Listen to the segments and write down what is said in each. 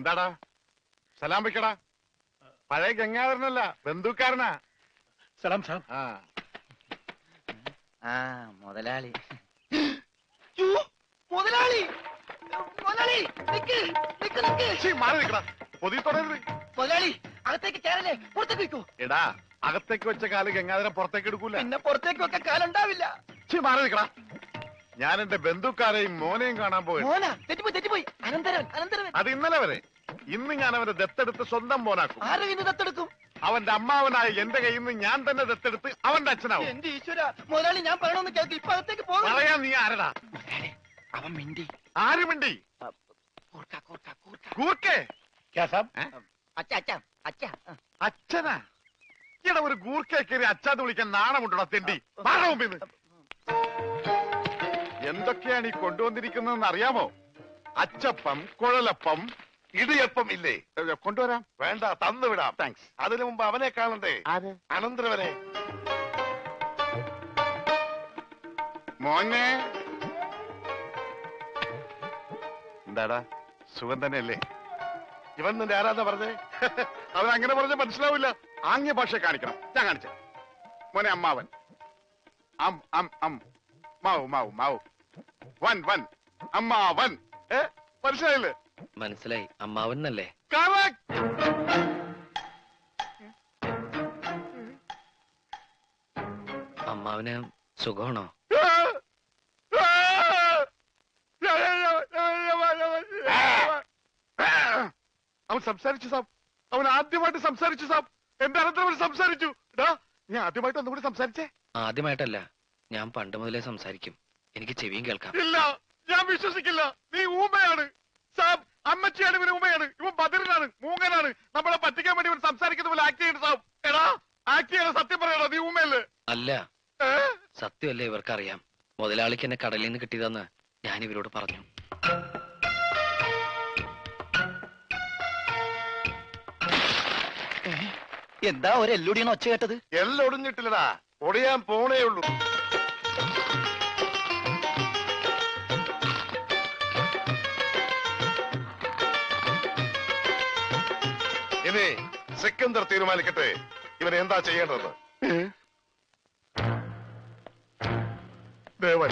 എന്താടാ സലാം വെക്കടാ. പഴയ ഗംഗാധരനല്ല, ബന്ധുക്കാരനാ. സലാം സാബ്. മുതലാളി. മുതലാളി മാറി നിൽക്കടാ, പൊതി തുടരുത്. മുതലാളി അകത്തേക്ക് കയറല്ലേ, പുറത്തേക്ക് വെക്കൂ. എടാ, അകത്തേക്ക് വെച്ച കാല് ഗംഗാധരൻ പുറത്തേക്ക് എടുക്കൂല. പിന്നെ പുറത്തേക്ക് വെക്കാൻ കാലുണ്ടാവില്ല. മാറി നിൽക്കടാ. ഞാൻ എന്റെ ബന്ധുക്കാരെയും മോനെയും കാണാൻ പോയി. തെറ്റിപ്പോയി. അനന്തരവൻ. അത് ഇന്നലെ വരെ. ഇന്ന് ഞാൻ അവനെ ദത്തെടുത്ത് സ്വന്തം മോനാക്കും. ആരും ഇന്ന് ദത്തെടുക്കും? അവന്റെ അമ്മാവനായ എന്റെ കയ്യിൽ നിന്ന് ഞാൻ തന്നെ ദത്തെടുത്ത് അവന്റെ അച്ഛനാവും. എന്റെ ഈശ്വര, മുതലാളി ഞാൻ പറയണമെന്ന് കേൾക്ക്. ഇപ്പൊ അകത്തേക്ക് പോകാം. പറയാ നീ ആരടാ? അവൻ മിണ്ടി. ആര് മിണ്ടി? കൂർക്കേ? അച്ഛനാ? ഇവിടെ ഒരു ഗൂർക്കയെ കയറി അച്ഛാന്ന് വിളിക്കാൻ നാണമുണ്ടോ തെണ്ടി? മുമ്പിന്ന് എന്തൊക്കെയാണ് ഈ കൊണ്ടുവന്നിരിക്കുന്നതെന്ന് അറിയാമോ? അച്ചപ്പം, കുഴലപ്പം, ഇടിയപ്പം ഇല്ലേ? കൊണ്ടുവരാം. വേണ്ട, തന്നുവിടാം. താങ്ക്സ്. അതിനു മുമ്പ് അവനെ കാണണ്ടേ? അനന്തരവനെ. മോനെ, എന്താടാ സുഖം തന്നെയല്ലേ? ഇവൻ നിന്റെ ആരാധന പറഞ്ഞേ? അവൻ അങ്ങനെ പറഞ്ഞ മനസ്സിലാവില്ല. ആംഗ്യ ഭാഷ കാണിക്കണം. ഞാൻ കാണിച്ച മോനെ. അമ്മാവൻ. മാവു മാവു മാവു. വൻ അമ്മാവൻ. മനസ്സിലായില്ലേ? മനസ്സിലായി. അമ്മാവനല്ലേ? അമ്മാവന് സുഖമാണോ? അവൻ സംസാരിച്ചു സാബ്. അവൻ ആദ്യമായിട്ട് സംസാരിച്ചു സാബ്. എന്റെ അനന്തരവൻ സംസാരിച്ചു. ഞാൻ ആദ്യമായിട്ട് ഒന്നുകൂടി സംസാരിച്ചേ. ആദ്യമായിട്ടല്ല, ഞാൻ പണ്ട് മുതലേ സംസാരിക്കും. എനിക്ക് ചെവിയും കേൾക്കാം. ഇല്ല, ഞാൻ വിശ്വസിക്കില്ല. നീ ഊമയാണ് സാബ്. അമ്മച്ചിയാണ് ഇവന് ഊമയാണ്. ഇവൻ ബദിരനാണ്, മൂങ്ങനാണ്. നമ്മളെ പറ്റിക്കാൻ വേണ്ടി ഇവൻ സംസാരിക്കുന്ന പോലെ ആക്ട് ചെയ്യുന്നു സാബ്. എടാ, ആക്ട് ചെയ്യണ സത്യം പറയണോ? നീ ഊമയല്ലേ? അല്ല, സത്യമല്ലേ ഇവർക്കറിയാം. മുതലാളിക്ക് എന്നെ കടലിൽ നിന്ന് കിട്ടിയതെന്ന് ഞാൻ ഇവരോട് പറഞ്ഞു. എന്താ ഒരു എല്ലൊടിയാണ് ഒച്ച കേട്ടത്? എല്ലാം ഒടിഞ്ഞിട്ടില്ലടാ, ഒടിയാൻ പോണേ ഉള്ളൂ. ഇനി സിക്കന്ദർ തീരുമാനിക്കട്ടെ ഇവൻ എന്താ ചെയ്യേണ്ടതെന്ന്. ദേവൻ,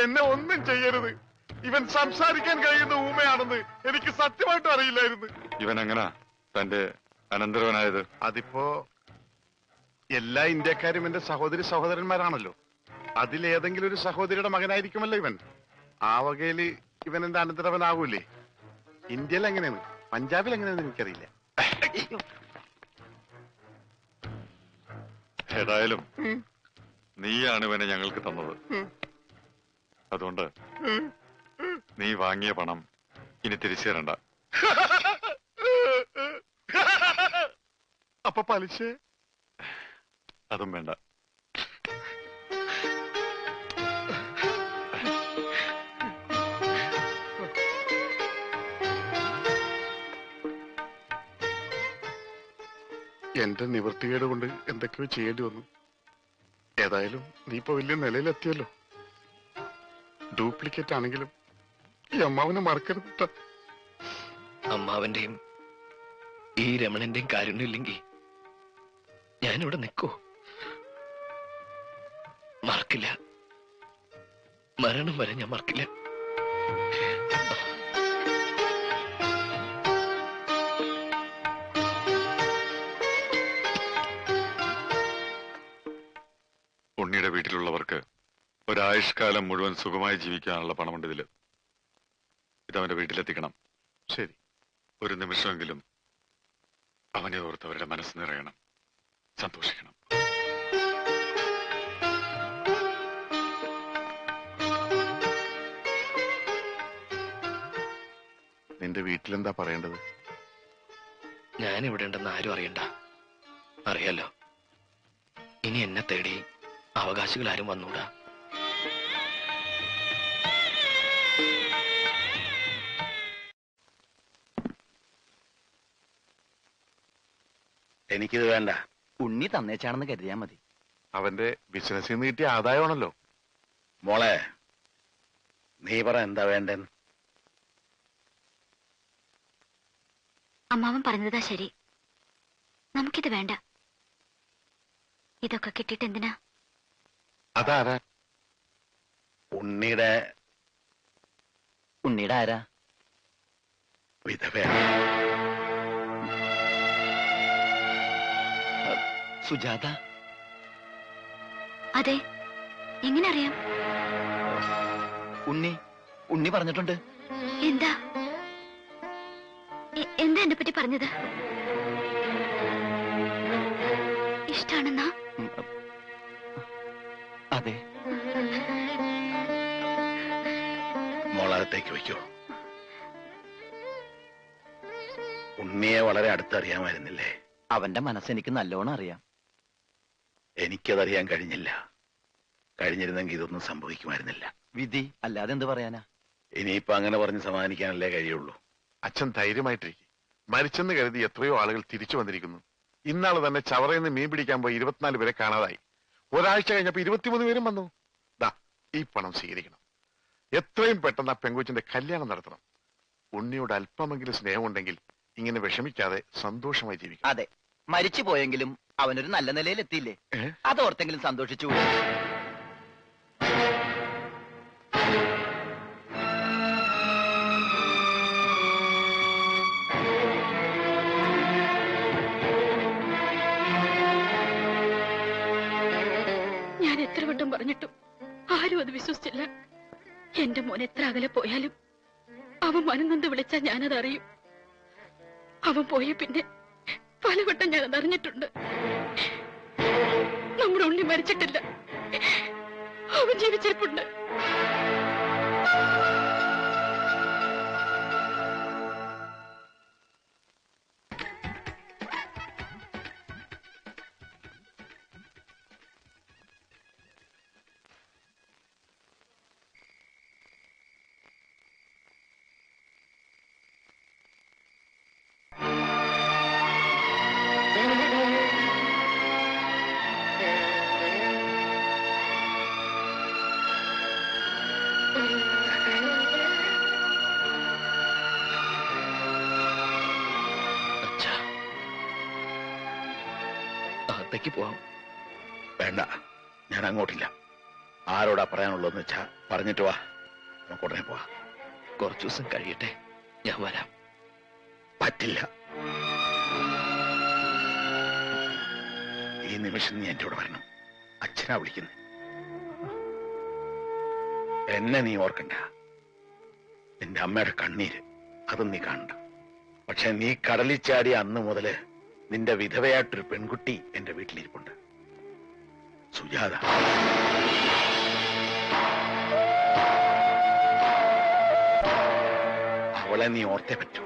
എന്നെ ഒന്നും ചെയ്യരുത്. ഇവൻ സംസാരിക്കാൻ കഴിയുന്ന ഊമയാണെന്ന് എനിക്ക് സത്യമായിട്ടും അറിയില്ലായിരുന്നു. ഇവൻ എങ്ങനാ തന്റെ അനന്തരവനായത്? അതിപ്പോ എല്ലാ ഇന്ത്യക്കാരും എന്റെ സഹോദരന്മാരാണല്ലോ. അതിലേതെങ്കിലും ഒരു സഹോദരിയുടെ മകനായിരിക്കുമല്ലോ ഇവൻ. ആ വകയില് ഇവൻ എന്റെ അനന്തരവനാകൂലേ? ഇന്ത്യയിൽ എങ്ങനെയാണ്, പഞ്ചാബിൽ എങ്ങനെയാന്ന് എനിക്കറിയില്ല. ഏതായാലും നീയാണ് ഇവനെ ഞങ്ങൾക്ക് തന്നത്. അതുകൊണ്ട് നീ വാങ്ങിയ പണം ഇനി തിരിച്ചു തരണ്ട. അപ്പൊ പലിശ? അതും വേണ്ട. എന്റെ നിവൃത്തികേട് കൊണ്ട് എന്തൊക്കെയോ ചെയ്യേണ്ടി വന്നു. ഏതായാലും നീ ഇപ്പൊ വലിയ നിലയിലെത്തിയല്ലോ. ഡ്യൂപ്ലിക്കേറ്റ് ആണെങ്കിലും ഈ അമ്മാവനെ മറക്കരുത്. അമ്മാവന്റെയും ഈ രമണന്റെയും കാരുണ്യമില്ലെങ്കിൽ ഞാനിവിടെ നിൽക്കൂ? മറക്കില്ല, മരണം വരെ ഞാൻ മറക്കില്ല. ഉണ്ണിയുടെ വീട്ടിലുള്ളവർക്ക് ഒരായുഷ്കാലം മുഴുവൻ സുഖമായി ജീവിക്കാനുള്ള പണമുണ്ട് ഇതില്. ഇതവന്റെ വീട്ടിലെത്തിക്കണം. ശരി. ഒരു നിമിഷമെങ്കിലും അവനെ ഓർത്ത് അവരുടെ മനസ്സ് നിറയണം, സന്തോഷിക്കണം. നിന്റെ വീട്ടിലെന്താ പറയേണ്ടത്? ഞാനിവിടെ ഉണ്ടെന്ന് ആരും അറിയണ്ട. അറിയാലോ, ഇനി എന്നെ തേടി അവകാശികൾ ആരും വന്നൂടാ. എനിക്കിത് വേണ്ട. ഉണ്ണി തന്നേച്ചാണെന്ന് കരുതിയാ മതി. അവന്റെ ബിസിനസ്സിൽ നിന്ന് കിട്ടിയ ആദായമാണല്ലോ. മോളെ, നീ പറ എന്താ വേണ്ടെന്ന്. അമ്മാവൻ പറഞ്ഞതാ ശരി. നമുക്കിത് വേണ്ട. ഇതൊക്കെ കിട്ടിയിട്ട് എന്തിനാ? അതാരാ? ഉണ്ണിയുടെ ഉണ്ണിയുടെ ആരാ? വിധവയാണ്. സുജാത. അതെ, എങ്ങനെ അറിയാം? ഉണ്ണി പറഞ്ഞിട്ടുണ്ട്. എന്താ എന്താ എന്നെ പറ്റി പറഞ്ഞത്? ഇഷ്ടാണെന്നാ? അതെ. മോളകത്തേക്ക് വയ്ക്കോ. ഉണ്ണിയെ വളരെ അടുത്തറിയാമായിരുന്നില്ലേ? അവന്റെ മനസ്സെനിക്ക് നല്ലോണം അറിയാം. എനിക്കതറിയാൻ കഴിഞ്ഞില്ല. കഴിഞ്ഞിരുന്നെങ്കിൽ ഇതൊന്നും സംഭവിക്കുമായിരുന്നില്ല. വിധി അല്ലാതെ എന്ത് പറയാനാ? ഇനിയിപ്പോ അങ്ങനെ പറഞ്ഞ് സമാധാനിക്കാനല്ലേ കഴിയുള്ളൂ. അച്ഛൻ ധൈര്യമായിട്ടിരിക്കും. മരിച്ചെന്ന് കരുതി എത്രയോ ആളുകൾ തിരിച്ചു വന്നിരിക്കുന്നു. ഇന്നാള് തന്നെ ചവറയിൽ നിന്ന് മീൻ പിടിക്കാൻ പോയി 24 പേരെ കാണാതായി. ഒരാഴ്ച കഴിഞ്ഞപ്പോ 23 പേരും വന്നു. ദാ ഈ പണം സ്വീകരിക്കണം. എത്രയും പെട്ടെന്ന് ആ പെങ്കൊച്ചിന്റെ കല്യാണം നടത്തണം. ഉണ്ണിയോട് അല്പമെങ്കിലും സ്നേഹമുണ്ടെങ്കിൽ ഇങ്ങനെ വിഷമിക്കാതെ സന്തോഷമായി ജീവിക്കാം. അതെ, മരിച്ചു പോയെങ്കിലും അവനൊരു നല്ല നിലയിലെത്തിയില്ലേ? അതോർത്തെങ്കിലും സന്തോഷിച്ചു. ഞാൻ എത്ര വട്ടം പറഞ്ഞിട്ടും ആരും അത് വിശ്വസിച്ചില്ല. എന്റെ മോൻ എത്ര അകലെ പോയാലും അവൻ മനംനൊന്ന് വിളിച്ചാൽ ഞാനത് അറിയും. അവൻ പോയ പിന്നെ പലവട്ടം ഞാനത് അറിഞ്ഞിട്ടുണ്ട്. നമ്മുടെ ഉണ്ണി മരിച്ചിട്ടില്ല, അവൻ ജീവിച്ചിരിപ്പുണ്ട്. അകത്തേക്ക് പോവാം. വേണ്ട, ഞാൻ അങ്ങോട്ടില്ല. ആരോടാ പറയാനുള്ളതെന്ന് വെച്ചാ പറഞ്ഞിട്ട് വാ, നമുക്ക് ഉടനെ പോവാ. കുറച്ചു ദിവസം കഴിയട്ടെ, ഞാൻ വരാം. പറ്റില്ല. ഈ നിമിഷം നീ എന്റെ കൂടെ വരണം. അച്ഛനാ വിളിക്കുന്നത്. എന്നെ നീ ഓർക്കണ്ട. നിന്റെ അമ്മയുടെ കണ്ണീര് അതും നീ കാണണ്ട. പക്ഷെ നീ കടലിൽ ചാടിയ അന്ന് മുതല് നിന്റെ വിധവയായിട്ടൊരു പെൺകുട്ടി എന്റെ വീട്ടിലിരിപ്പുണ്ട്, സുജാത. അവളെ നീ ഓർത്തേ പറ്റൂ.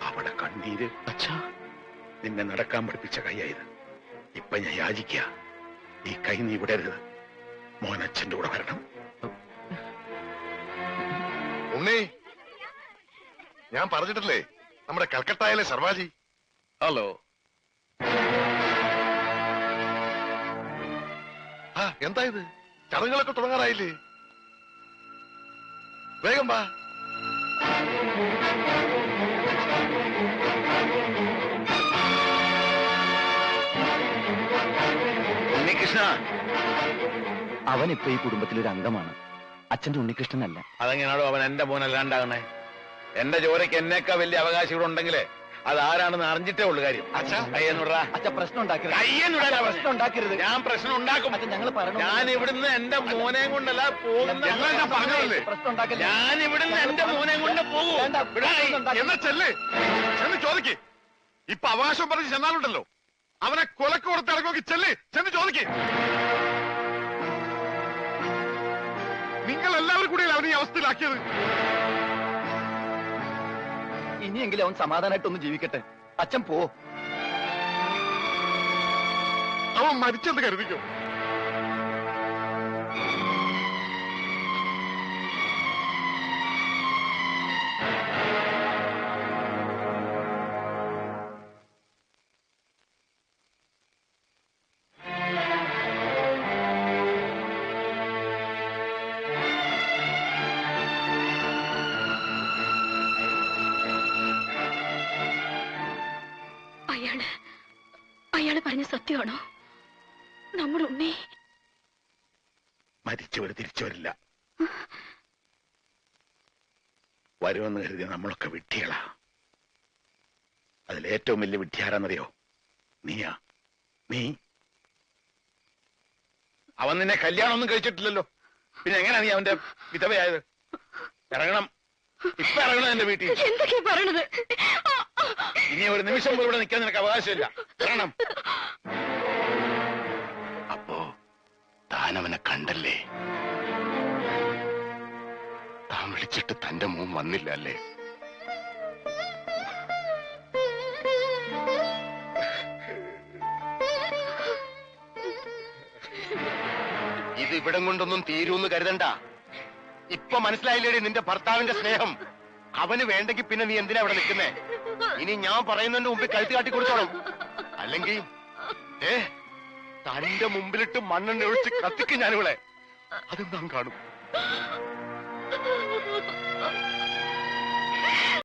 അവളുടെ കണ്ണീര് അച്ഛാ, നിന്നെ നടക്കാൻ പഠിപ്പിച്ച കൈയായത്. ഇപ്പൊ ഞാൻ യാചിക്കുക, ഈ കൈ നീ വിടരുത്. മോൻ അച്ഛന്റെ കൂടെ വരണം. ഉണ്ണി, ഞാൻ പറഞ്ഞിട്ടില്ലേ നമ്മുടെ കൽക്കട്ടയിലെ സർവാജി. ഹലോ. ആ, എന്താ ഇത്? ചടങ്ങുകളൊക്കെ തുടങ്ങാറായില്ലേ? വേഗം വാ. ഉണ്ണികൃഷ്ണ. അവൻ ഇപ്പൊ ഈ കുടുംബത്തിലൊരു അംഗമാണ്. അച്ഛന്റെ ഉണ്ണികൃഷ്ണനല്ല. അതെങ്ങനെയാണോ അവൻ എന്റെ മോനല്ലാണ്ടാകണേ? എന്റെ ജോലിക്ക് എന്നേക്കാ വലിയ അവകാശികളുണ്ടെങ്കിലേ അതാരാണെന്ന് അറിഞ്ഞിട്ടേ ഉള്ളു കാര്യം. അച്ഛൻ പ്രശ്നം ഉണ്ടാക്കരുത്. ഞാൻ പ്രശ്നം ഉണ്ടാക്കും. ഞങ്ങൾ ഞാൻ ഇവിടുന്ന് എന്റെ മോനെ കൊണ്ടല്ല പോകുന്ന. പ്രശ്നം ഉണ്ടാക്കരുത്. ഞാൻ ഇവിടുന്ന് എന്റെ മോനെ കൊണ്ട് പോകും. എന്നാ ചെല്ല്, ചെന്ന് ചോദിക്ക്. ഇപ്പൊ അവകാശം പറഞ്ഞ് ചെന്നാലുണ്ടല്ലോ, അവനെ കൊലക്ക് കൊടുത്ത് ഇറങ്ങി. ചെല്ല്, ചെന്ന് ചോദിക്ക്. നിങ്ങൾ എല്ലാവരും കൂടി അവനെ ഈ അവസ്ഥയിലാക്കിയത്. ഇനിയെങ്കിലും അവൻ സമാധാനമായിട്ടൊന്ന് ജീവിക്കട്ടെ. അച്ഛൻ പോ. അവൻ മരിച്ചെന്ന് കരുതിക്കോ. ഇയാള് പറഞ്ഞ സത്യമാണോ? നമ്മുടെ ഉണ്ണി മരിച്ചവര് തിരിച്ചു വരില്ല. വരുമെന്ന് കരുതി നമ്മളൊക്കെ വിഡ്ഢികളാ. അതിലേറ്റവും വലിയ വിഡ്ഢിയാരാന്നറിയോ? നീയാ. നീ അവൻ നിന്നെ കല്യാണമൊന്നും കഴിച്ചിട്ടില്ലല്ലോ, പിന്നെ എങ്ങനെയാ നീ അവന്റെ വിധവയായത്? ഇറങ്ങണം, ഇപ്പൊ ഇറങ്ങണം എന്റെ വീട്ടിൽ. എന്തൊക്കെയാ പറയണത്? ഇനി ഒരു നിമിഷം പോലും ഇവിടെ നിൽക്കാൻ നിനക്ക് അവകാശമില്ല. ഇറങ്ങണം. അപ്പോ താനവനെ കണ്ടല്ലേ? താൻ വിളിച്ചിട്ട് തന്റെ മോൻ വന്നില്ല അല്ലേ? ഇത് ഇവിടം കൊണ്ടൊന്നും തീരൂന്ന് കരുതണ്ട. ഇപ്പൊ മനസ്സിലായില്ലേടി നിന്റെ ഭർത്താവിന്റെ സ്നേഹം? അവന് വേണ്ടെങ്കിൽ പിന്നെ നീ എന്തിനാ ഇവിടെ നിൽക്കുന്നേ? ഇനി ഞാൻ പറയുന്നതിന്റെ മുമ്പിൽ കഴുത്ത് കാട്ടി കൊടുത്തോളും. അല്ലെങ്കിൽ തന്റെ മുമ്പിലിട്ട് മണ്ണെണ്ണ ഒഴിച്ച് കത്തിക്കും ഞാനിവിടെ. അതും താൻ കാണും.